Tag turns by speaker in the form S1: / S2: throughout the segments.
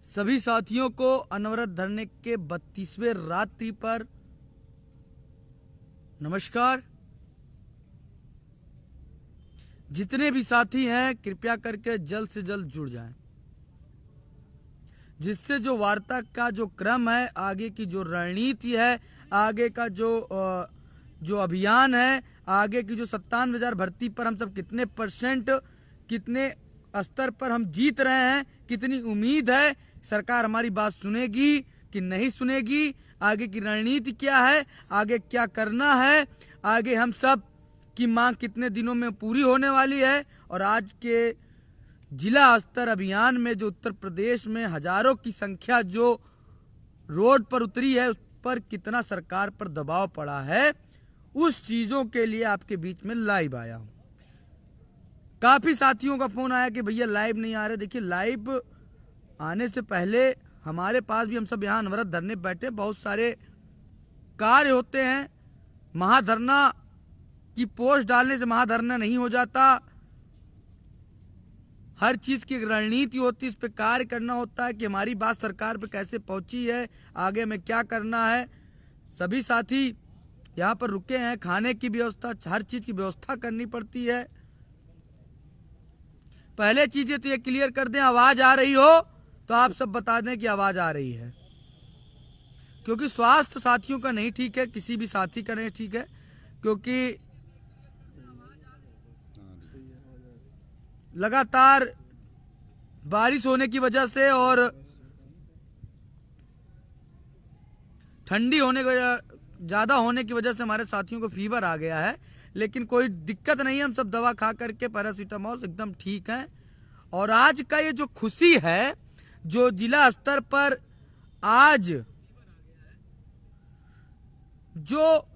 S1: सभी साथियों को अनवरत धरने के 32वें रात्रि पर नमस्कार। जितने भी साथी हैं कृपया करके जल्द से जल्द जुड़ जाएं, जिससे जो वार्ता का जो क्रम है, आगे की जो रणनीति है, आगे का जो अभियान है, आगे की जो 57,000 भर्ती पर हम सब कितने परसेंट, कितने स्तर पर हम जीत रहे हैं, कितनी उम्मीद है, सरकार हमारी बात सुनेगी कि नहीं सुनेगी, आगे की रणनीति क्या है, आगे क्या करना है, आगे हम सब की मांग कितने दिनों में पूरी होने वाली है। और आज के जिला स्तर अभियान में जो उत्तर प्रदेश में हजारों की संख्या जो रोड पर उतरी है, उस पर कितना सरकार पर दबाव पड़ा है, उस चीज़ों के लिए आपके बीच में लाइव आया हूँ। काफ़ी साथियों का फ़ोन आया कि भैया लाइव नहीं आ रहे। देखिए, लाइव आने से पहले हमारे पास भी, हम सब यहाँ अनवरत धरने बैठे, बहुत सारे कार्य होते हैं। महाधरना की पोस्ट डालने से महाधरना नहीं हो जाता, हर चीज़ की एक रणनीति होती है, इस पर कार्य करना होता है कि हमारी बात सरकार पे कैसे पहुंची है, आगे में क्या करना है। सभी साथी यहाँ पर रुके हैं, खाने की व्यवस्था, हर चीज़ की व्यवस्था करनी पड़ती है। पहले चीज़ें तो ये क्लियर कर दें, आवाज़ आ रही हो तो आप सब बता दें कि आवाज़ आ रही है, क्योंकि स्वास्थ्य साथियों का नहीं ठीक है, किसी भी साथी का नहीं ठीक है, क्योंकि लगातार बारिश होने की वजह से और ठंडी होने की ज़्यादा होने की वजह से हमारे साथियों को फीवर आ गया है, लेकिन कोई दिक्कत नहीं है, हम सब दवा खा करके पैरासीटामोल एकदम ठीक हैं। और आज का ये जो खुशी है, जो जिला स्तर पर आज जो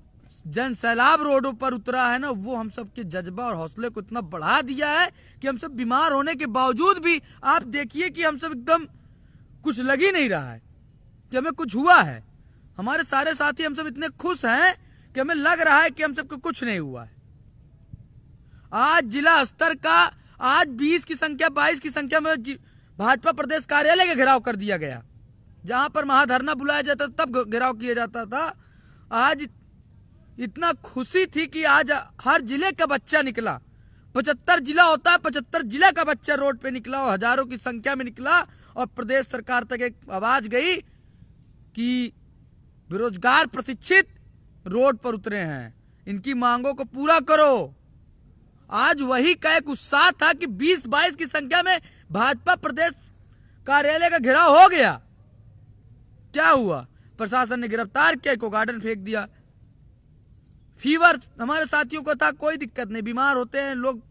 S1: जन सैलाब रोडों पर उतरा है ना, वो हम सब के जज्बा और हौसले को इतना बढ़ा दिया है कि हम सब बीमार होने के बावजूद भी आप देखिए कि हम सब एकदम कुछ लग ही नहीं रहा है कि हमें कुछ हुआ है। हमारे सारे साथी, हम सब इतने खुश हैं कि हमें लग रहा है कि हम सबको कुछ नहीं हुआ है। आज जिला स्तर का, आज 20 की संख्या, 22 की संख्या में भाजपा प्रदेश कार्यालय का घेराव कर दिया गया। जहां पर महाधरना बुलाया जाता तब घेराव किया जाता था। आज इतना खुशी थी कि आज हर जिले का बच्चा निकला, 75 जिला होता है, 75 जिला का बच्चा रोड पे निकला और हजारों की संख्या में निकला। और प्रदेश सरकार तक एक आवाज गई कि बेरोजगार प्रशिक्षित रोड पर उतरे हैं, इनकी मांगों को पूरा करो। आज वही का एक उत्साह था कि 20-22 की संख्या में भाजपा प्रदेश कार्यालय का घेराव हो गया। क्या हुआ? प्रशासन ने गिरफ्तार किया, को गार्डन फेंक दिया। फीवर हमारे साथियों को था, कोई दिक्कत नहीं, बीमार होते हैं लोग,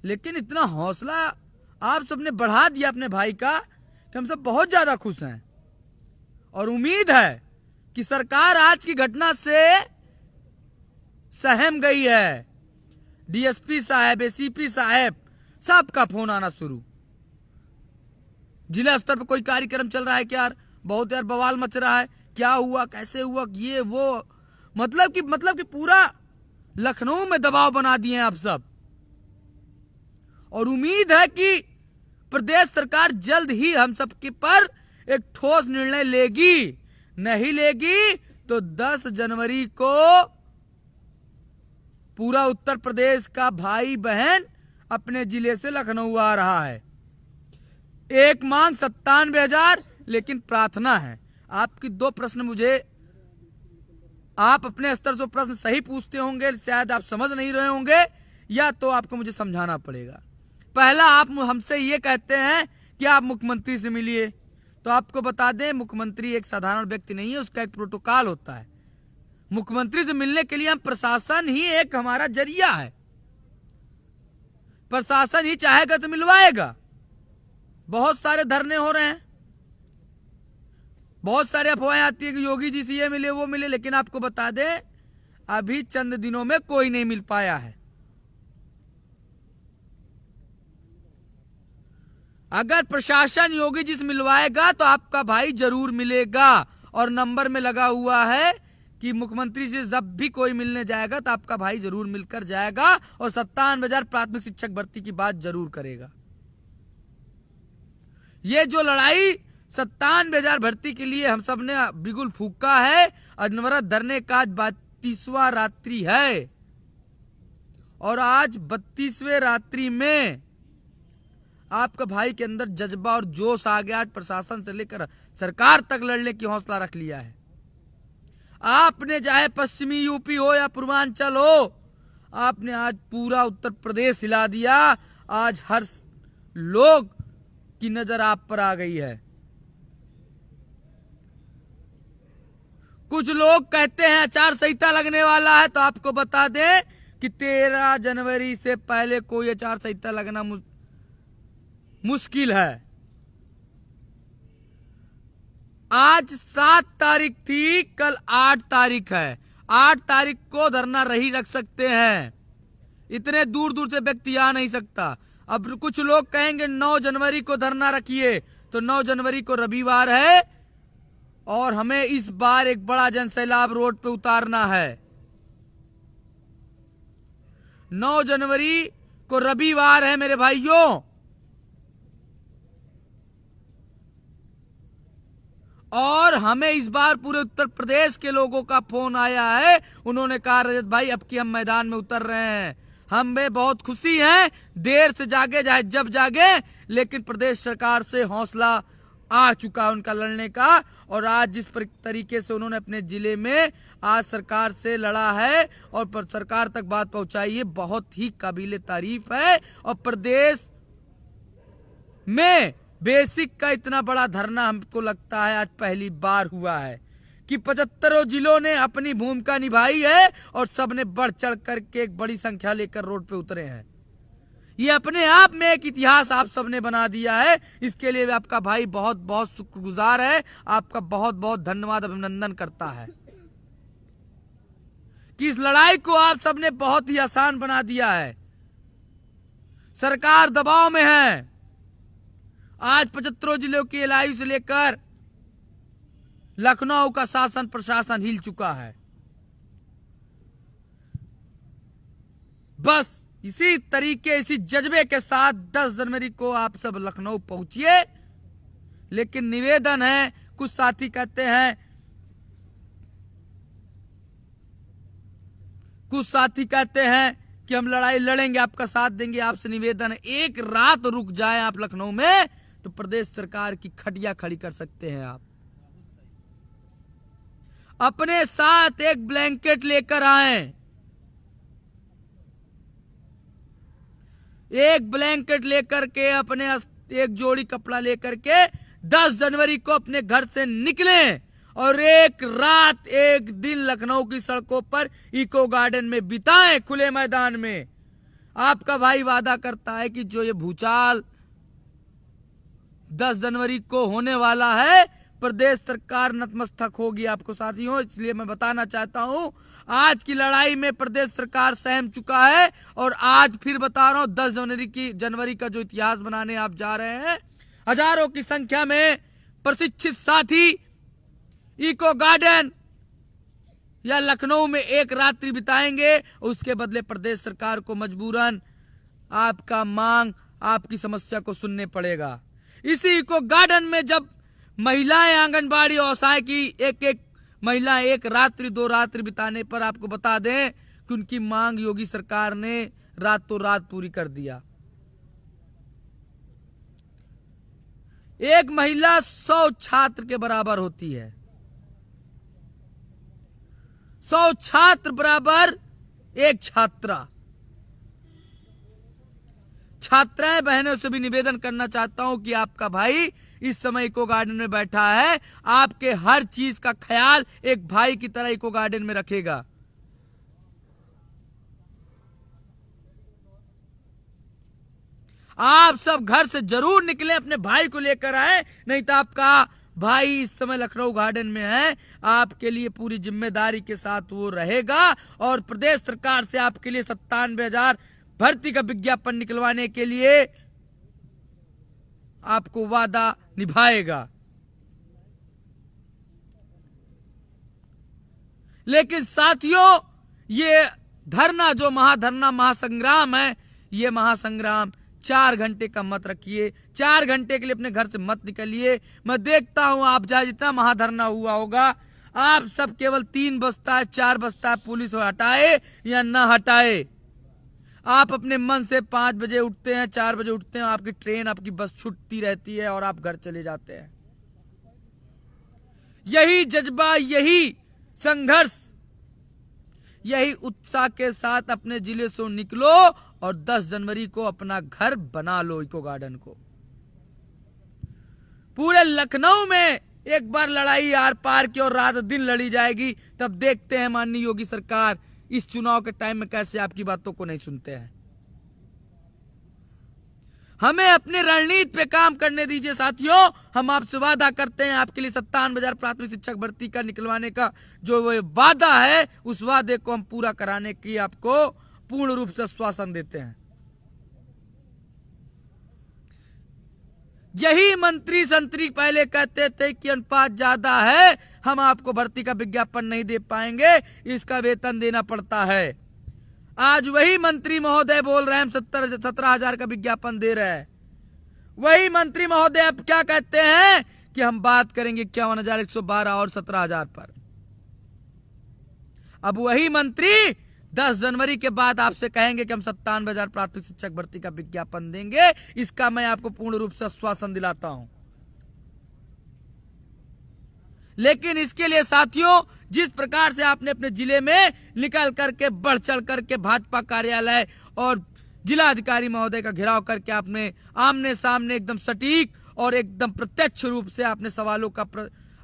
S1: लेकिन इतना हौसला आप सबने बढ़ा दिया अपने भाई का कि हम सब बहुत ज्यादा खुश हैं। और उम्मीद है कि सरकार आज की घटना से सहम गई है। डीएसपी साहब, एसीपी साहब, सबका फोन आना शुरू। जिला स्तर पर कोई कार्यक्रम चल रहा है क्या? बहुत यार बवाल मच रहा है, क्या हुआ, कैसे हुआ, ये वो, मतलब कि पूरा लखनऊ में दबाव बना दिए हैं आप सब। और उम्मीद है कि प्रदेश सरकार जल्द ही हम सब के पर एक ठोस निर्णय लेगी। नहीं लेगी तो 10 जनवरी को पूरा उत्तर प्रदेश का भाई बहन अपने जिले से लखनऊ आ रहा है। एक मांग 97,000, लेकिन प्रार्थना है आपकी 2 प्रश्न मुझे, आप अपने स्तर से प्रश्न सही पूछते होंगे, शायद आप समझ नहीं रहे होंगे, या तो आपको मुझे समझाना पड़ेगा। पहला, आप हमसे ये कहते हैं कि आप मुख्यमंत्री से मिलिए, तो आपको बता दें मुख्यमंत्री एक साधारण व्यक्ति नहीं है, उसका एक प्रोटोकॉल होता है। मुख्यमंत्री से मिलने के लिए हम, प्रशासन ही एक हमारा जरिया है, प्रशासन ही चाहेगा तो मिलवाएगा। बहुत सारे धरने हो रहे हैं, बहुत सारे अफवाहें आती है कि योगी जी से ये मिले वो मिले, लेकिन आपको बता दें अभी चंद दिनों में कोई नहीं मिल पाया है। अगर प्रशासन योगी जी से मिलवाएगा तो आपका भाई जरूर मिलेगा। और नंबर में लगा हुआ है कि मुख्यमंत्री से जब भी कोई मिलने जाएगा तो आपका भाई जरूर मिलकर जाएगा और 57,000 प्राथमिक शिक्षक भर्ती की बात जरूर करेगा। ये जो लड़ाई 97,000 भर्ती के लिए हम सब ने बिगुल फूका है, अनवरत धरने का आज 32वां रात्रि है और आज 32वें रात्रि में आपका भाई के अंदर जज्बा और जोश आ गया। आज प्रशासन से लेकर सरकार तक लड़ने की हौसला रख लिया है। आपने चाहे पश्चिमी यूपी हो या पूर्वांचल हो, आपने आज पूरा उत्तर प्रदेश हिला दिया। आज हर लोग की नजर आप पर आ गई है। कुछ लोग कहते हैं आचार संहिता लगने वाला है, तो आपको बता दें कि 13 जनवरी से पहले कोई आचार संहिता लगना मुश्किल है। आज 7 तारीख थी, कल 8 तारीख है। 8 तारीख को धरना रही रख सकते हैं, इतने दूर दूर से व्यक्ति आ नहीं सकता। अब कुछ लोग कहेंगे 9 जनवरी को धरना रखिए, तो 9 जनवरी को रविवार है और हमें इस बार एक बड़ा जनसैलाब रोड पे उतारना है। 9 जनवरी को रविवार है मेरे भाइयों, और हमें इस बार पूरे उत्तर प्रदेश के लोगों का फोन आया है। उन्होंने कहा रजत भाई अब की हम मैदान में उतर रहे हैं। हमें बहुत खुशी है, देर से जागे चाहे जब जागे, लेकिन प्रदेश सरकार से हौसला आ चुका है उनका लड़ने का। और आज जिस तरीके से उन्होंने अपने जिले में आज सरकार से लड़ा है और सरकार तक बात पहुंचाई है, बहुत ही काबिले तारीफ है। और प्रदेश में बेसिक का इतना बड़ा धरना हमको लगता है आज पहली बार हुआ है कि 75 जिलों ने अपनी भूमिका निभाई है और सबने बढ़ चढ़ करके एक बड़ी संख्या लेकर रोड पे उतरे हैं। ये अपने आप में एक इतिहास आप सबने बना दिया है। इसके लिए आपका भाई बहुत बहुत शुक्रगुजार है, आपका बहुत बहुत धन्यवाद अभिनंदन करता है कि इस लड़ाई को आप सबने बहुत ही आसान बना दिया है। सरकार दबाव में है। आज 75 जिलों की एलआईयू से लेकर लखनऊ का शासन प्रशासन हिल चुका है। बस इसी तरीके इसी जज्बे के साथ 10 जनवरी को आप सब लखनऊ पहुंचिए। लेकिन निवेदन है, कुछ साथी कहते हैं कि हम लड़ाई लड़ेंगे, आपका साथ देंगे। आपसे निवेदन है, एक रात रुक जाएं आप लखनऊ में तो प्रदेश सरकार की खटिया खड़ी कर सकते हैं। आप अपने साथ एक ब्लैंकेट लेकर आएं, एक ब्लैंकेट लेकर के, अपने एक जोड़ी कपड़ा लेकर के 10 जनवरी को अपने घर से निकलें और एक रात एक दिन लखनऊ की सड़कों पर इको गार्डन में बिताएं, खुले मैदान में। आपका भाई वादा करता है कि जो ये भूचाल 10 जनवरी को होने वाला है, प्रदेश सरकार नतमस्तक होगी आपको साथियों। इसलिए मैं बताना चाहता हूं, आज की लड़ाई में प्रदेश सरकार सहम चुका है और आज फिर बता रहा हूं 10 जनवरी का जो इतिहास बनाने आप जा रहे हैं। हजारों की संख्या में प्रशिक्षित साथी इको गार्डन या लखनऊ में एक रात्रि बिताएंगे, उसके बदले प्रदेश सरकार को मजबूरन आपका मांग, आपकी समस्या को सुनने पड़ेगा। इसी इको गार्डन में जब महिलाएं आंगनबाड़ी औसाएं की एक महिलाएं एक रात्रि 2 रात्रि बिताने पर आपको बता दें कि उनकी मांग योगी सरकार ने रातों रात पूरी कर दिया। एक महिला 100 छात्र के बराबर होती है। 100 छात्र बराबर एक छात्रा। छात्राएं बहनों से भी निवेदन करना चाहता हूं कि आपका भाई इस समय इको गार्डन में बैठा है, आपके हर चीज का ख्याल एक भाई की तरह इको गार्डन में रखेगा। आप सब घर से जरूर निकले, अपने भाई को लेकर आए, नहीं तो आपका भाई इस समय लखनऊ गार्डन में है। आपके लिए पूरी जिम्मेदारी के साथ वो रहेगा और प्रदेश सरकार से आपके लिए 97,000 भर्ती का विज्ञापन निकलवाने के लिए आपको वादा निभाएगा। लेकिन साथियों, ये धरना जो महाधरना महासंग्राम है, ये महासंग्राम 4 घंटे का मत रखिए, 4 घंटे के लिए अपने घर से मत निकलिए। मैं देखता हूं आप जहां जितना महाधरना हुआ होगा, आप सब केवल 3 बजता है 4 बजता है पुलिस हटाए या ना हटाए, आप अपने मन से 5 बजे उठते हैं, 4 बजे उठते हैं, आपकी ट्रेन आपकी बस छूटती रहती है और आप घर चले जाते हैं। यही जज्बा, यही संघर्ष, यही उत्साह के साथ अपने जिले से निकलो और 10 जनवरी को अपना घर बना लो। इको गार्डन को पूरे लखनऊ में एक बार लड़ाई आर पार की और रात दिन लड़ी जाएगी। तब देखते हैं माननीय योगी सरकार इस चुनाव के टाइम में कैसे आपकी बातों को नहीं सुनते हैं। हमें अपनी रणनीति पे काम करने दीजिए साथियों। हम आपसे वादा करते हैं आपके लिए 57,000 प्राथमिक शिक्षक भर्ती का निकलवाने का जो वो वादा है, उस वादे को हम पूरा कराने की आपको पूर्ण रूप से आश्वासन देते हैं। यही मंत्री संतरी पहले कहते थे कि अनुपात ज्यादा है, हम आपको भर्ती का विज्ञापन नहीं दे पाएंगे, इसका वेतन देना पड़ता है। आज वही मंत्री महोदय बोल रहे हैं हम 17,000 का विज्ञापन दे रहे हैं। वही मंत्री महोदय अब क्या कहते हैं कि हम बात करेंगे 51,112 और 17,000 पर। अब वही मंत्री 10 जनवरी के बाद आपसे कहेंगे कि हम 97,000 प्राथमिक शिक्षक भर्ती का विज्ञापन देंगे। इसका मैं आपको पूर्ण रूप से आश्वासन दिलाता हूं। लेकिन इसके लिए साथियों, जिस प्रकार से आपने अपने जिले में निकल करके बढ़ चढ़ करके भाजपा कार्यालय और जिलाधिकारी महोदय का घेराव करके आपने आमने सामने एकदम सटीक और एकदम प्रत्यक्ष रूप से आपने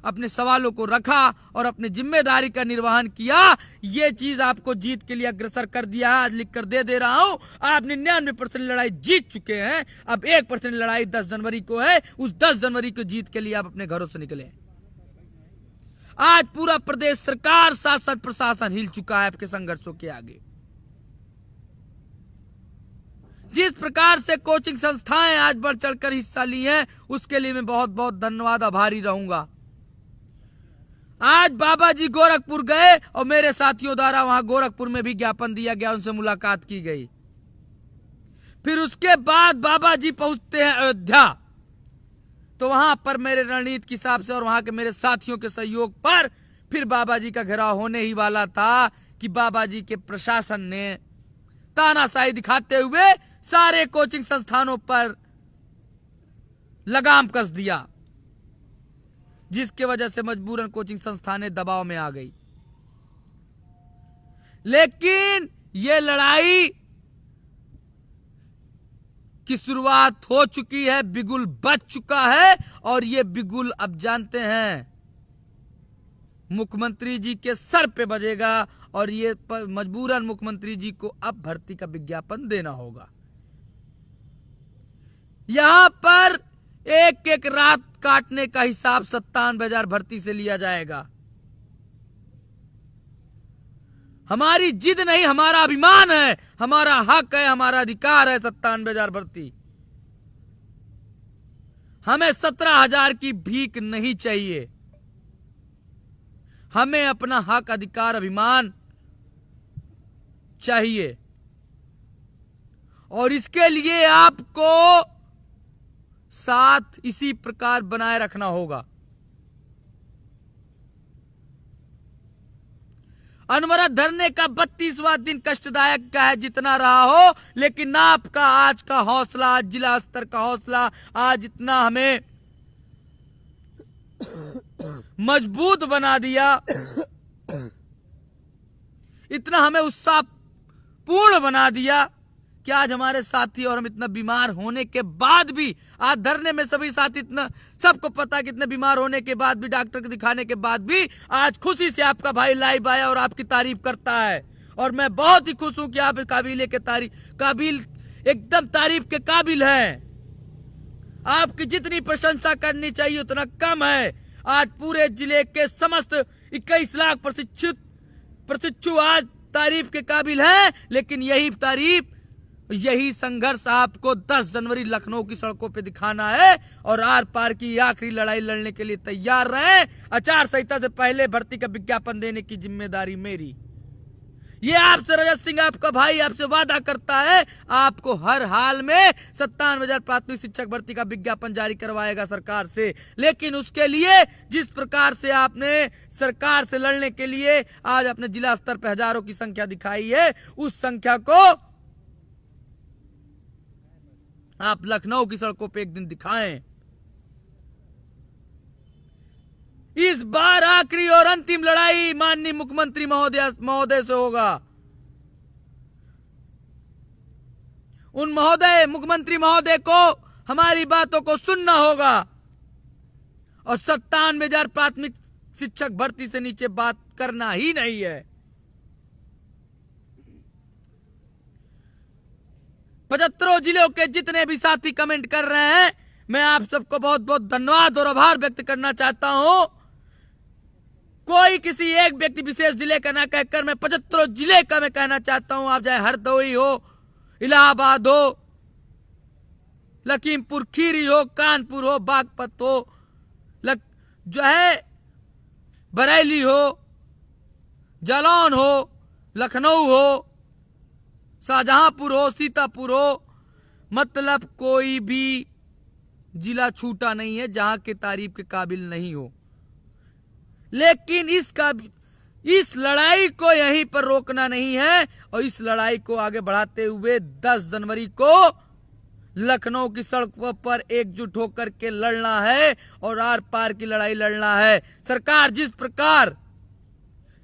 S1: अपने सवालों को रखा और अपनी जिम्मेदारी का निर्वहन किया, ये चीज आपको जीत के लिए अग्रसर कर दिया। आज लिख कर दे रहा हूं, आप 99% लड़ाई जीत चुके हैं। अब 1% लड़ाई 10 जनवरी को है। उस 10 जनवरी को जीत के लिए आप अपने घरों से निकले। आज पूरा प्रदेश सरकार, शासन, प्रशासन हिल चुका है आपके संघर्षों के आगे। जिस प्रकार से कोचिंग संस्थाएं आज बढ़ चढ़कर हिस्सा ली हैं, उसके लिए मैं बहुत बहुत धन्यवाद आभारी रहूंगा। आज बाबा जी गोरखपुर गए और मेरे साथियों द्वारा वहां गोरखपुर में भी ज्ञापन दिया गया, उनसे मुलाकात की गई। फिर उसके बाद बाबा जी पहुंचते हैं अयोध्या, तो वहां पर मेरे रणनीति के हिसाब से और वहां के मेरे साथियों के सहयोग पर फिर बाबा जी का घेराव होने ही वाला था कि बाबा जी के प्रशासन ने तानाशाही दिखाते हुए सारे कोचिंग संस्थानों पर लगाम कस दिया, जिसके वजह से मजबूरन कोचिंग संस्थानें दबाव में आ गई। लेकिन यह लड़ाई की शुरुआत हो चुकी है, बिगुल बच चुका है और ये बिगुल अब जानते हैं मुख्यमंत्री जी के सर पे बजेगा और ये मजबूरन मुख्यमंत्री जी को अब भर्ती का विज्ञापन देना होगा। यहां पर एक एक रात काटने का हिसाब 57,000 भर्ती से लिया जाएगा। हमारी जिद नहीं, हमारा अभिमान है, हमारा हक है, हमारा अधिकार है 57,000 भर्ती। हमें 17,000 की भीख नहीं चाहिए। हमें अपना हक, अधिकार, अभिमान चाहिए और इसके लिए आपको साथ इसी प्रकार बनाए रखना होगा। अनवरत धरने का 32वां दिन कष्टदायक का है जितना रहा हो, लेकिन आपका आज का हौसला, आज जिला स्तर का हौसला, आज इतना हमें मजबूत बना दिया, इतना हमें उत्साहपूर्ण बना दिया कि आज हमारे साथी और हम इतना बीमार होने के बाद भी, आज धरने में सभी साथी इतना सबको पता कि इतने बीमार होने के बाद भी, डॉक्टर को दिखाने के बाद भी आज खुशी से आपका भाई लाइव आया और आपकी तारीफ करता है। और मैं बहुत ही खुश हूं कि आप काबिल एकदम तारीफ के काबिल हैं। आपकी जितनी प्रशंसा करनी चाहिए उतना कम है। आज पूरे जिले के समस्त 21 लाख प्रशिक्षु आज तारीफ के काबिल हैं, लेकिन यही तारीफ, यही संघर्ष आपको 10 जनवरी लखनऊ की सड़कों पे दिखाना है और आर पार की आखिरी लड़ाई लड़ने के लिए तैयार रहें। आचार संहिता से पहले भर्ती का विज्ञापन देने की जिम्मेदारी मेरी। ये आपसे रजत सिंह आपका भाई आपसे वादा करता है, आपको हर हाल में 97,000 प्राथमिक शिक्षक भर्ती का विज्ञापन जारी करवाएगा सरकार से। लेकिन उसके लिए जिस प्रकार से आपने सरकार से लड़ने के लिए आज अपने जिला स्तर पर हजारों की संख्या दिखाई है, उस संख्या को आप लखनऊ की सड़कों पे एक दिन दिखाएं। इस बार आखिरी और अंतिम लड़ाई माननीय मुख्यमंत्री महोदय से होगा। उन मुख्यमंत्री महोदय को हमारी बातों को सुनना होगा और 97,000 प्राथमिक शिक्षक भर्ती से नीचे बात करना ही नहीं है। 75 जिलों के जितने भी साथी कमेंट कर रहे हैं, मैं आप सबको बहुत बहुत धन्यवाद और आभार व्यक्त करना चाहता हूं। कोई किसी एक व्यक्ति विशेष जिले का ना कहकर मैं 75 जिले का मैं कहना चाहता हूं। आप चाहे हरदोई हो, इलाहाबाद हो, लखीमपुर खीरी हो, कानपुर हो, बागपत हो, जो है बरेली हो, जालौन हो, लखनऊ हो, शाहजहांपुर हो, सीतापुर हो, मतलब कोई भी जिला छूटा नहीं है जहां के तारीफ के काबिल नहीं हो। लेकिन इस लड़ाई को यहीं पर रोकना नहीं है और इस लड़ाई को आगे बढ़ाते हुए 10 जनवरी को लखनऊ की सड़कों पर एकजुट होकर के लड़ना है और आर पार की लड़ाई लड़ना है। सरकार जिस प्रकार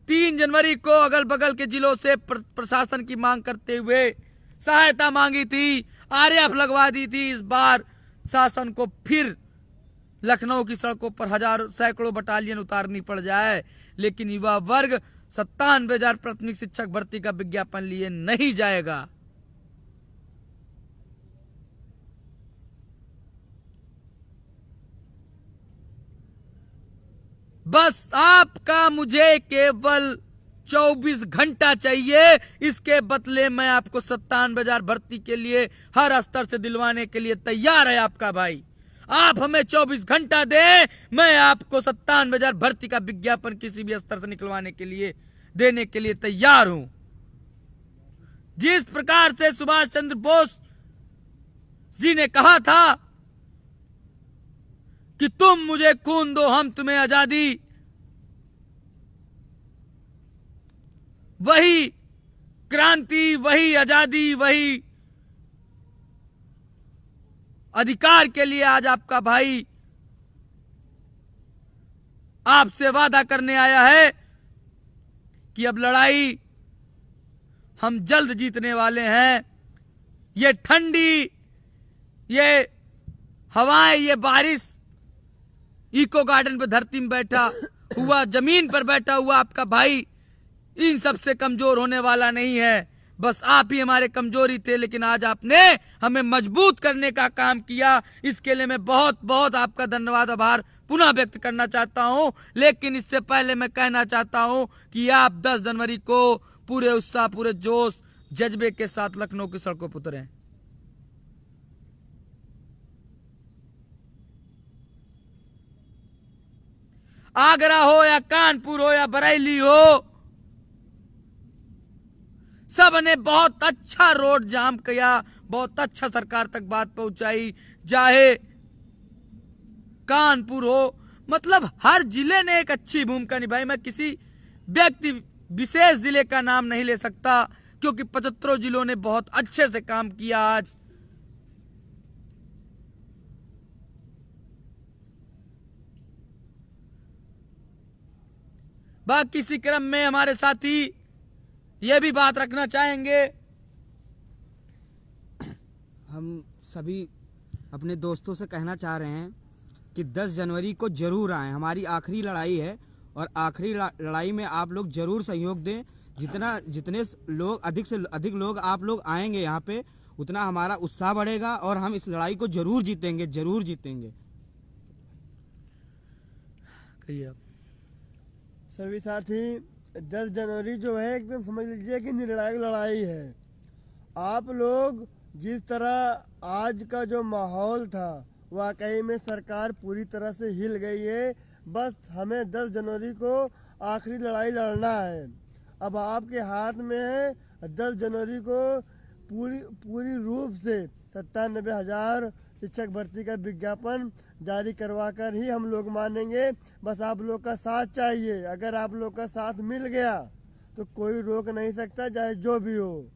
S1: 3 जनवरी को अगल बगल के जिलों से प्रशासन की मांग करते हुए सहायता मांगी थी, आरएएफ लगवा दी थी, इस बार शासन को फिर लखनऊ की सड़कों पर सैकड़ों बटालियन उतारनी पड़ जाए, लेकिन युवा वर्ग 97,000 प्राथमिक शिक्षक भर्ती का विज्ञापन लिए नहीं जाएगा। बस आपका मुझे केवल 24 घंटा चाहिए। इसके बदले में आपको 97,000 भर्ती के लिए हर स्तर से दिलवाने के लिए तैयार है आपका भाई। आप हमें 24 घंटा दें, मैं आपको 97,000 भर्ती का विज्ञापन किसी भी स्तर से निकलवाने के लिए देने के लिए तैयार हूं। जिस प्रकार से सुभाष चंद्र बोस जी ने कहा था कि तुम मुझे खून दो हम तुम्हें आजादी, वही क्रांति, वही आजादी, वही अधिकार के लिए आज आपका भाई आपसे वादा करने आया है कि अब लड़ाई हम जल्द जीतने वाले हैं। ये ठंडी, ये हवाएं, ये बारिश, इको गार्डन पे धरती में बैठा हुआ, जमीन पर बैठा हुआ आपका भाई इन सबसे कमजोर होने वाला नहीं है। बस आप ही हमारे कमजोरी थे, लेकिन आज आपने हमें मजबूत करने का काम किया। इसके लिए मैं बहुत बहुत आपका धन्यवाद आभार पुनः व्यक्त करना चाहता हूं। लेकिन इससे पहले मैं कहना चाहता हूं कि आप 10 जनवरी को पूरे उत्साह, पूरे जोश, जज्बे के साथ लखनऊ की सड़कों पर उतरें। आगरा हो या कानपुर हो या बरेली हो, सब ने बहुत अच्छा रोड जाम किया, बहुत अच्छा सरकार तक बात पहुंचाई। चाहे कानपुर हो, मतलब हर जिले ने एक अच्छी भूमिका निभाई। मैं किसी व्यक्ति विशेष जिले का नाम नहीं ले सकता क्योंकि 75 जिलों ने बहुत अच्छे से काम किया। आज बाकी इसी क्रम में हमारे साथी ये भी बात रखना चाहेंगे।
S2: हम सभी अपने दोस्तों से कहना चाह रहे हैं कि 10 जनवरी को जरूर आएं। हमारी आखिरी लड़ाई है और आखिरी लड़ाई में आप लोग जरूर सहयोग दें। जितने लोग अधिक से अधिक लोग आप लोग आएंगे यहाँ पे, उतना हमारा उत्साह बढ़ेगा और हम इस लड़ाई को जरूर जीतेंगे, जरूर जीतेंगे।
S1: कहिए आप।
S3: सभी साथी, 10 जनवरी जो है एकदम समझ लीजिए कि निर्णायक लड़ाई है। आप लोग जिस तरह आज का जो माहौल था, वाकई में सरकार पूरी तरह से हिल गई है। बस हमें 10 जनवरी को आखिरी लड़ाई लड़ना है अब आपके हाथ में है 10 जनवरी को पूरी रूप से 97,000 शिक्षक भर्ती का विज्ञापन जारी करवा कर ही हम लोग मानेंगे। बस आप लोग का साथ चाहिए। अगर आप लोग का साथ मिल गया तो कोई रोक नहीं सकता, चाहे जो भी हो।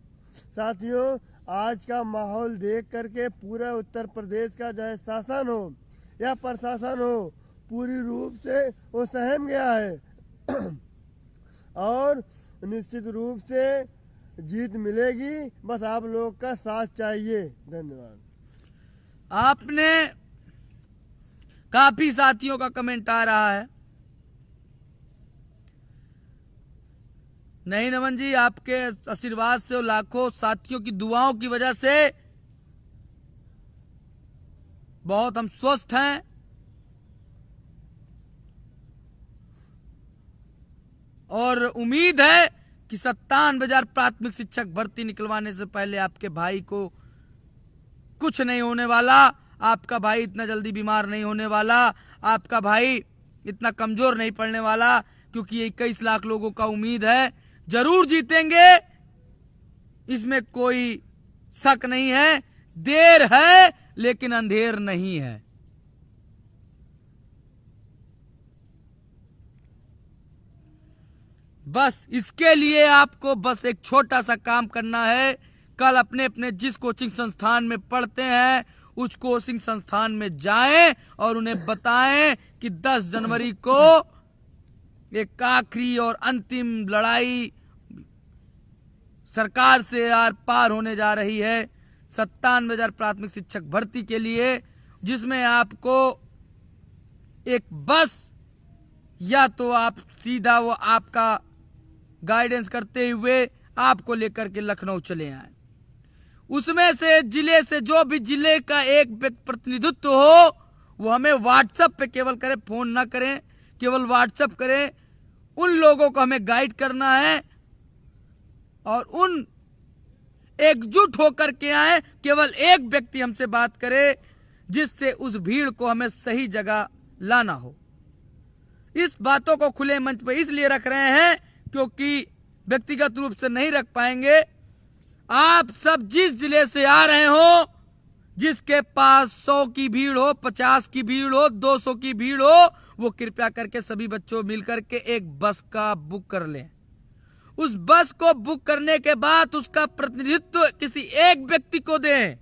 S3: साथियों, आज का माहौल देख करके पूरा उत्तर प्रदेश का चाहे शासन हो या प्रशासन हो, पूरी रूप से वो सहम गया है और निश्चित रूप से जीत मिलेगी। बस आप लोग का साथ चाहिए। धन्यवाद।
S1: आपने काफी साथियों का कमेंट आ रहा है। नहीं नमन जी, आपके आशीर्वाद से और लाखों साथियों की दुआओं की वजह से बहुत हम स्वस्थ हैं। और उम्मीद है कि 57,000 प्राथमिक शिक्षक भर्ती निकलवाने से पहले आपके भाई को कुछ नहीं होने वाला। आपका भाई इतना जल्दी बीमार नहीं होने वाला। आपका भाई इतना कमजोर नहीं पड़ने वाला, क्योंकि 21 लाख लोगों का उम्मीद है। जरूर जीतेंगे, इसमें कोई शक नहीं है। देर है लेकिन अंधेर नहीं है। बस इसके लिए आपको बस एक छोटा सा काम करना है। कल अपने अपने जिस कोचिंग संस्थान में पढ़ते हैं उस कोचिंग संस्थान में जाएं और उन्हें बताएं कि 10 जनवरी को एक आखिरी और अंतिम लड़ाई सरकार से आर पार होने जा रही है 57,000 प्राथमिक शिक्षक भर्ती के लिए, जिसमें आपको एक बस या तो आप सीधा वो आपका गाइडेंस करते हुए आपको लेकर के लखनऊ चले आए। उसमें से जिले से जो भी जिले का एक प्रतिनिधित्व हो वो हमें व्हाट्सएप पे केवल करें, फोन ना करें, केवल व्हाट्सएप करें। उन लोगों को हमें गाइड करना है और उन एकजुट होकर के आए। केवल एक व्यक्ति हमसे बात करे जिससे उस भीड़ को हमें सही जगह लाना हो। इस बातों को खुले मंच पर इसलिए रख रहे हैं क्योंकि व्यक्तिगत रूप से नहीं रख पाएंगे। आप सब जिस जिले से आ रहे हो, जिसके पास 100 की भीड़ हो, 50 की भीड़ हो, 200 की भीड़ हो, वो कृपया करके सभी बच्चों मिलकर के एक बस का बुक कर लें। उस बस को बुक करने के बाद उसका प्रतिनिधित्व किसी एक व्यक्ति को दें।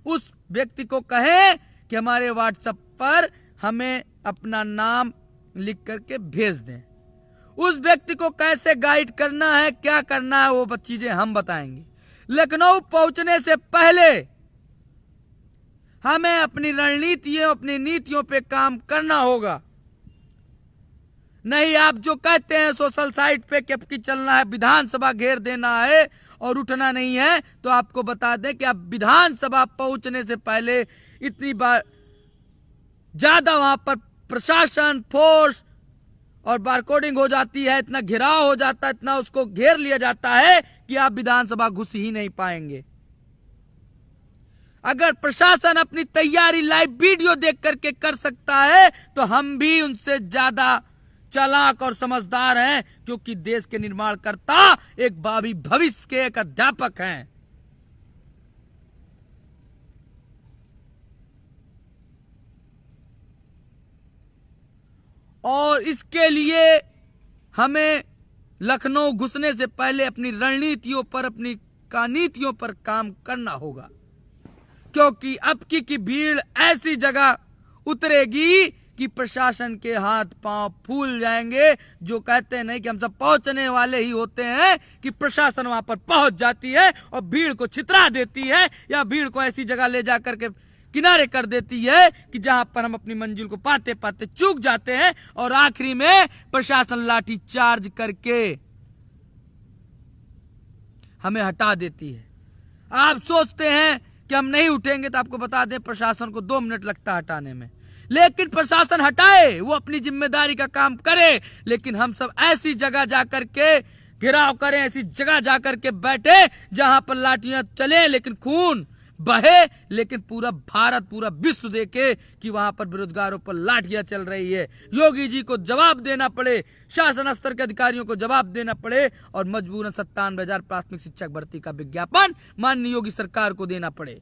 S1: उस व्यक्ति को कहें कि हमारे व्हाट्सएप पर हमें अपना नाम लिख करके भेज दें। उस व्यक्ति को कैसे गाइड करना है, क्या करना है, वो चीजें हम बताएंगे। लखनऊ पहुंचने से पहले हमें अपनी रणनीतियों, अपनी नीतियों पे काम करना होगा। नहीं आप जो कहते हैं सोशल साइट पे कि अब की चलना है, विधानसभा घेर देना है और उठना नहीं है, तो आपको बता दें कि आप विधानसभा पहुंचने से पहले इतनी बार ज्यादा वहां पर प्रशासन, फोर्स और बारकोडिंग हो जाती है, इतना घिराव हो जाता है, इतना उसको घेर लिया जाता है कि आप विधानसभा घुस ही नहीं पाएंगे। अगर प्रशासन अपनी तैयारी लाइव वीडियो देख करके कर सकता है तो हम भी उनसे ज्यादा चालाक और समझदार हैं, क्योंकि देश के निर्माणकर्ता एक भावी भविष्य के एक अध्यापक हैं। और इसके लिए हमें लखनऊ घुसने से पहले अपनी रणनीतियों पर, अपनी नीतियों पर काम करना होगा, क्योंकि अब की भीड़ ऐसी जगह उतरेगी कि प्रशासन के हाथ पांव फूल जाएंगे। जो कहते हैं नहीं कि हम सब पहुंचने वाले ही होते हैं, कि प्रशासन वहां पर पहुंच जाती है और भीड़ को छितरा देती है या भीड़ को ऐसी जगह ले जाकर के किनारे कर देती है कि जहां पर हम अपनी मंजिल को पाते पाते चूक जाते हैं और आखिरी में प्रशासन लाठी चार्ज करके हमें हटा देती है। आप सोचते हैं कि हम नहीं उठेंगे, तो आपको बता दें प्रशासन को 2 मिनट लगता है हटाने में, लेकिन प्रशासन हटाए, वो अपनी जिम्मेदारी का काम करे। लेकिन हम सब ऐसी जगह जाकर के घिराव करें, ऐसी जगह जाकर के बैठे जहां पर लाठियां चले लेकिन खून बहे, लेकिन पूरा भारत, पूरा विश्व देखे कि वहां पर बेरोजगारों पर लाठियां चल रही है। योगी जी को जवाब देना पड़े, शासन स्तर के अधिकारियों को जवाब देना पड़े और मजबूरन 97,000 प्राथमिक शिक्षक भर्ती का विज्ञापन माननीय योगी सरकार को देना पड़े।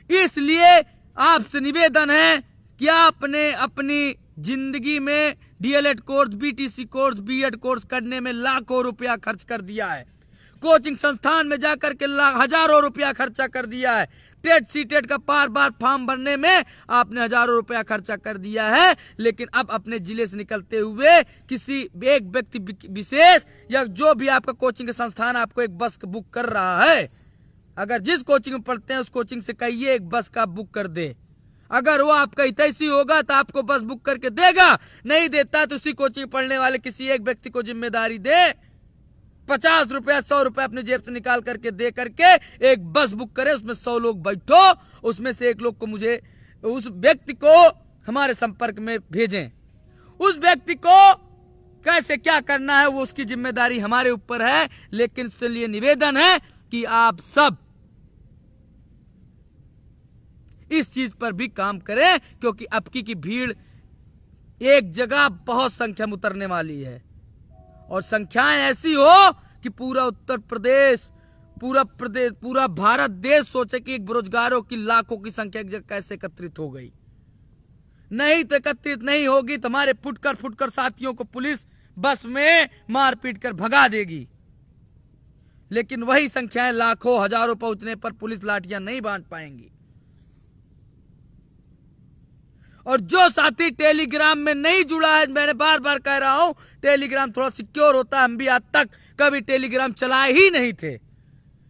S1: इसलिए आपसे निवेदन है कि आपने अपनी जिंदगी में DElEd course, BTC course, BEd course करने में लाखों रुपया खर्च कर दिया है। कोचिंग संस्थान में जाकर के हजारों रुपया खर्चा कर दिया है। टेट सीटेट का बार बार फॉर्म भरने में आपने हजारों रुपया खर्चा कर दिया है। लेकिन अब अपने जिले से निकलते हुए किसी एक व्यक्ति विशेष या जो भी आपका कोचिंग संस्थान आपको एक बस बुक कर रहा है, अगर जिस कोचिंग में पढ़ते हैं उस कोचिंग से कहिए एक बस का बुक कर दे। अगर वो आपका हितैषी होगा तो आपको बस बुक करके देगा, नहीं देता तो उसी कोचिंग पढ़ने वाले किसी एक व्यक्ति को जिम्मेदारी दे, 50 रुपया 100 रुपया अपने जेब से निकाल करके दे करके एक बस बुक करे, उसमें 100 लोग बैठो, उसमें से एक लोग को मुझे उस व्यक्ति को हमारे संपर्क में भेजें। उस व्यक्ति को कैसे क्या करना है वो उसकी जिम्मेदारी हमारे ऊपर है। लेकिन इसलिए निवेदन है कि आप सब इस चीज पर भी काम करें, क्योंकि अबकी की भीड़ एक जगह बहुत संख्या में उतरने वाली है और संख्याएं ऐसी हो कि पूरा उत्तर प्रदेश, पूरा भारत देश सोचे कि एक बेरोजगारों की लाखों की संख्या एक जगह कैसे एकत्रित हो गई। नहीं तो एकत्रित नहीं होगी तो हमारे फुटकर साथियों को पुलिस बस में मार पीट कर भगा देगी। लेकिन वही संख्याएं लाखों हजारों पहुंचने पर पुलिस लाठियां नहीं बांध पाएंगी। और जो साथी टेलीग्राम में नहीं जुड़ा है, मैंने बार बार कह रहा हूं, टेलीग्राम थोड़ा सिक्योर होता है। हम भी आज तक कभी टेलीग्राम चलाए ही नहीं थे,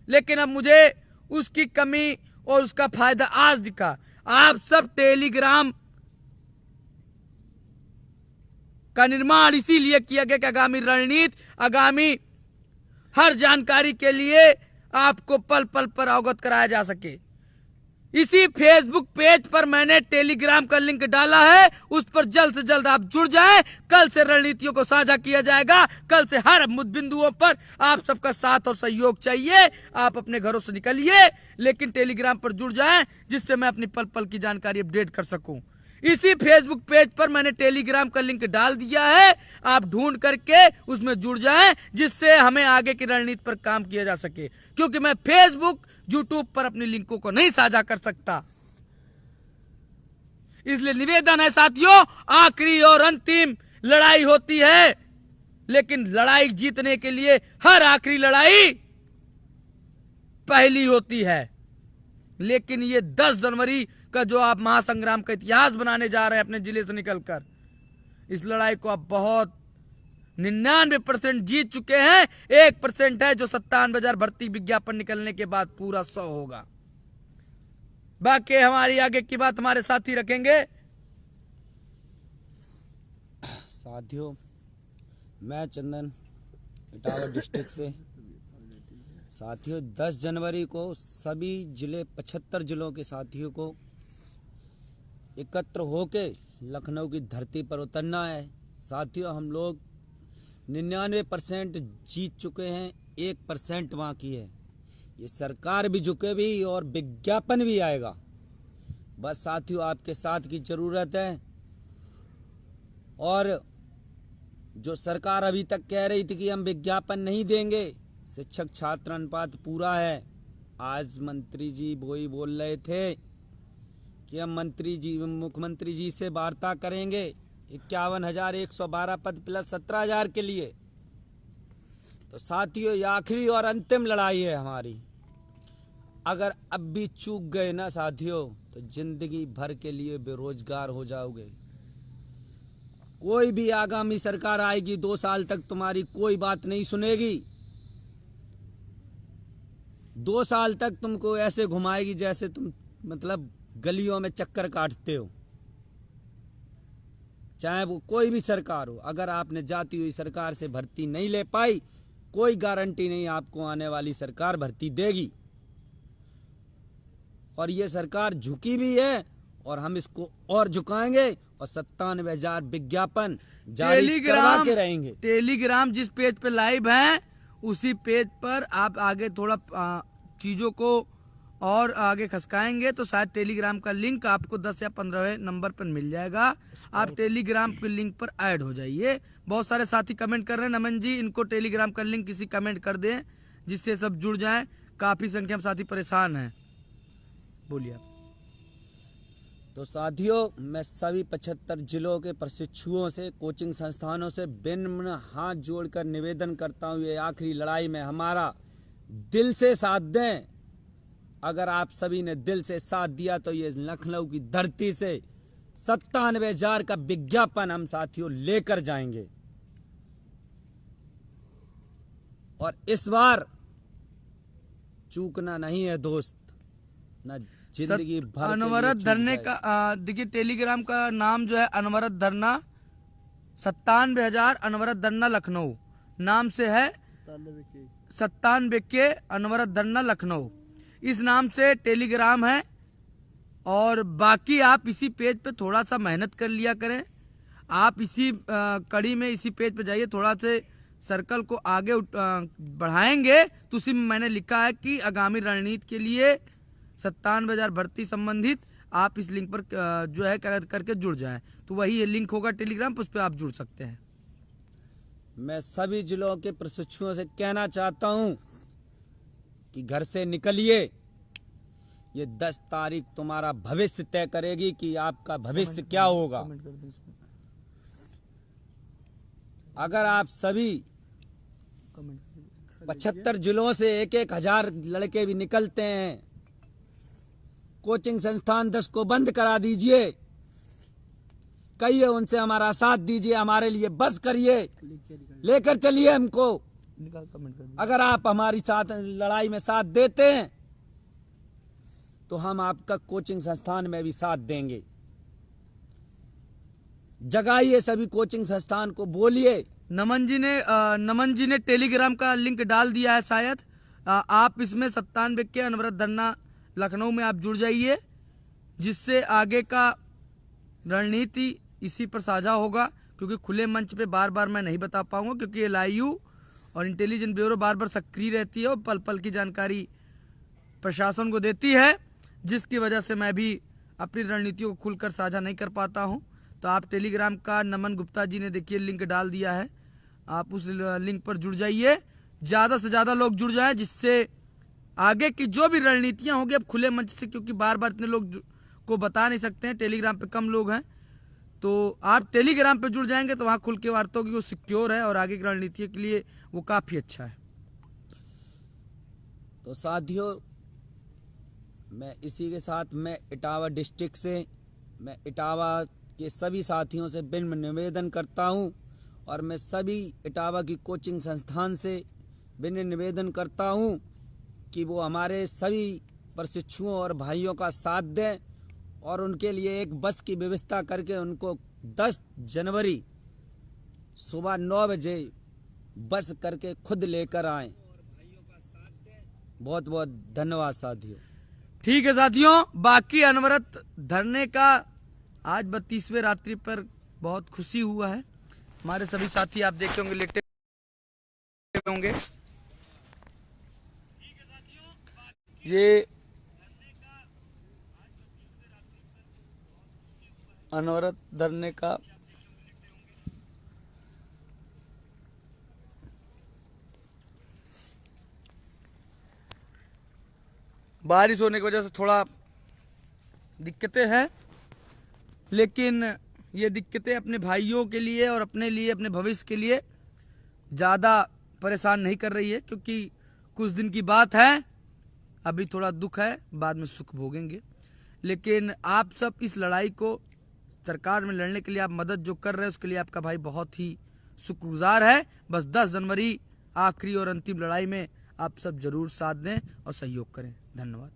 S1: लेकिन अब मुझे उसकी कमी और उसका फायदा आज दिखा। आप सब टेलीग्राम का निर्माण इसीलिए किया गया कि आगामी रणनीति, आगामी हर जानकारी के लिए आपको पल पल पर अवगत कराया जा सके। इसी फेसबुक पेज पर मैंने टेलीग्राम का लिंक डाला है, उस पर जल्द से जल्द आप जुड़ जाएं। कल से रणनीतियों को साझा किया जाएगा। कल से हर बिंदुओं पर आप सबका साथ और सहयोग चाहिए। आप अपने घरों से निकलिए, लेकिन टेलीग्राम पर जुड़ जाएं, जिससे मैं अपनी पल पल की जानकारी अपडेट कर सकूं। इसी फेसबुक पेज पर मैंने टेलीग्राम का लिंक डाल दिया है, आप ढूंढ करके उसमें जुड़ जाएं, जिससे हमें आगे की रणनीति पर काम किया जा सके। क्योंकि मैं फेसबुक, यूट्यूब पर अपनी लिंकों को नहीं साझा कर सकता। इसलिए निवेदन है साथियों, आखिरी और अंतिम लड़ाई होती है, लेकिन लड़ाई जीतने के लिए हर आखिरी लड़ाई पहली होती है। लेकिन ये 10 जनवरी का जो आप महासंग्राम का इतिहास बनाने जा रहे हैं अपने जिले से निकलकर, इस लड़ाई को आप बहुत 99% जीत चुके हैं। 1% है जो 97,000 भर्ती विज्ञापन निकलने के बाद पूरा 100 होगा। बाकी हमारी आगे की बात हमारे साथी रखेंगे।
S2: साथियों, मैं चंदन इटावा डिस्ट्रिक्ट से। साथियों, 10 जनवरी को सभी जिले 75 जिलों के साथियों को एकत्र होके लखनऊ की धरती पर उतरना है। साथियों, हम लोग 99% जीत चुके हैं, 1% बाकी है। ये सरकार भी झुके भी और विज्ञापन भी आएगा। बस साथियों, आपके साथ की जरूरत है। और जो सरकार अभी तक कह रही थी कि हम विज्ञापन नहीं देंगे, शिक्षक छात्र अनुपात पूरा है। आज मंत्री जी वही बोल रहे थे कि हम मुख्यमंत्री जी से वार्ता करेंगे 51,112 पद प्लस 17,000 के लिए। तो साथियों, ये आखिरी और अंतिम लड़ाई है हमारी। अगर अब भी चूक गए ना साथियों, तो जिंदगी भर के लिए बेरोजगार हो जाओगे। कोई भी आगामी सरकार आएगी 2 साल तक तुम्हारी कोई बात नहीं सुनेगी। 2 साल तक तुमको ऐसे घुमाएगी जैसे तुम मतलब गलियों में चक्कर काटते हो, चाहे वो कोई भी सरकार हो। अगर आपने जाती हुई सरकार से भर्ती नहीं ले पाई, कोई गारंटी नहीं आपको आने वाली सरकार भर्ती देगी। और ये सरकार झुकी भी है और हम इसको और झुकाएंगे और 97,000 विज्ञापन जारी करवा के रहेंगे।
S1: टेलीग्राम जिस पेज पे लाइव है उसी पेज पर आप आगे थोड़ा चीज़ों को और आगे खसकाएंगे तो शायद टेलीग्राम का लिंक आपको 10 या 15वें नंबर पर मिल जाएगा। आप टेलीग्राम के लिंक पर ऐड हो जाइए। बहुत सारे साथी कमेंट कर रहे हैं, नमन जी इनको टेलीग्राम का लिंक किसी कमेंट कर दें जिससे सब जुड़ जाएं। काफ़ी संख्या में साथी परेशान हैं। बोलिए आप।
S2: तो साथियों, मैं सभी 75 जिलों के प्रशिक्षुओं से, कोचिंग संस्थानों से विनम्र हाथ जोड़कर निवेदन करता हूँ, ये आखिरी लड़ाई में हमारा दिल से साथ दें। अगर आप सभी ने दिल से साथ दिया तो ये लखनऊ की धरती से 97,000 का विज्ञापन हम साथियों लेकर जाएंगे। और इस बार चूकना नहीं है दोस्त, ना जिंदगी भर।
S1: अनवरत धरने का देखिए टेलीग्राम का नाम जो है अनवरत धरना 97,000 अनवरत धरना लखनऊ नाम से है। 97 के अनवरत धरना लखनऊ इस नाम से टेलीग्राम है। और बाकी आप इसी पेज पे थोड़ा सा मेहनत कर लिया करें। आप इसी कड़ी में इसी पेज पे जाइए, थोड़ा से सर्कल को आगे बढ़ाएंगे तो उसी में मैंने लिखा है कि आगामी रणनीति के लिए 97,000 भर्ती संबंधित आप इस लिंक पर जो है क्या करके जुड़ जाएं। तो वही ये लिंक होगा टेलीग्राम पर, उस पर आप जुड़ सकते हैं।
S2: मैं सभी जिलों के प्रशिक्षुओं से कहना चाहता हूं कि घर से निकलिए। ये 10 तारीख तुम्हारा भविष्य तय करेगी कि आपका भविष्य क्या होगा। अगर आप सभी 75 जिलों से 1,000 लड़के भी निकलते हैं, कोचिंग संस्थान 10 को बंद करा दीजिए, कहिए उनसे हमारा साथ दीजिए, हमारे लिए बस करिए, लेकर चलिए हमको। अगर आप हमारी साथ लड़ाई में साथ देते हैं तो हम आपका कोचिंग संस्थान में भी साथ देंगे। जगाइए सभी कोचिंग संस्थान को, बोलिए।
S1: नमन जी ने टेलीग्राम का लिंक डाल दिया है शायद। आप इसमें 97 के अनवरत धरना लखनऊ में आप जुड़ जाइए, जिससे आगे का रणनीति इसी पर साझा होगा। क्योंकि खुले मंच पे बार बार मैं नहीं बता पाऊंगा, क्योंकि LIU और इंटेलिजेंस ब्यूरो बार बार सक्रिय रहती है और पल पल की जानकारी प्रशासन को देती है, जिसकी वजह से मैं भी अपनी रणनीतियों को खुलकर साझा नहीं कर पाता हूं। तो आप टेलीग्राम का नमन गुप्ता जी ने देखिए लिंक डाल दिया है, आप उस लिंक पर जुड़ जाइए। ज़्यादा से ज़्यादा लोग जुड़ जाएं, जिससे आगे की जो भी रणनीतियाँ होंगी अब खुले मंच से, क्योंकि बार बार इतने लोग को बता नहीं सकते हैं, टेलीग्राम पे कम लोग हैं। तो आप टेलीग्राम पे जुड़ जाएंगे तो वहाँ खुल के वार्ता होगी, वो सिक्योर है और आगे की रणनीति के लिए वो काफ़ी अच्छा है।
S2: तो साथियों, मैं इसी के साथ मैं इटावा डिस्ट्रिक्ट से, मैं इटावा के सभी साथियों से विनम्र निवेदन करता हूं और मैं सभी इटावा की कोचिंग संस्थान से विनम्र निवेदन करता हूं कि वो हमारे सभी प्रशिक्षुओं और भाइयों का साथ दें और उनके लिए एक बस की व्यवस्था करके उनको 10 जनवरी सुबह 9 बजे बस करके खुद लेकर आएं। बहुत बहुत धन्यवाद साथियों।
S1: ठीक है साथियों, बाकी अनवरत धरने का आज 32वें रात्रि पर बहुत खुशी हुआ है। हमारे सभी साथी आप देखे होंगे लेटे होंगे। ये अनवरत धरने का बारिश होने की वजह से थोड़ा दिक्कतें हैं, लेकिन ये दिक्कतें अपने भाइयों के लिए और अपने लिए, अपने भविष्य के लिए ज़्यादा परेशान नहीं कर रही है, क्योंकि कुछ दिन की बात है, अभी थोड़ा दुख है, बाद में सुख भोगेंगे। लेकिन आप सब इस लड़ाई को सरकार में लड़ने के लिए आप मदद जो कर रहे हैं उसके लिए आपका भाई बहुत ही शुक्रगुजार है। बस 10 जनवरी आखिरी और अंतिम लड़ाई में आप सब जरूर साथ दें और सहयोग करें। धन्यवाद।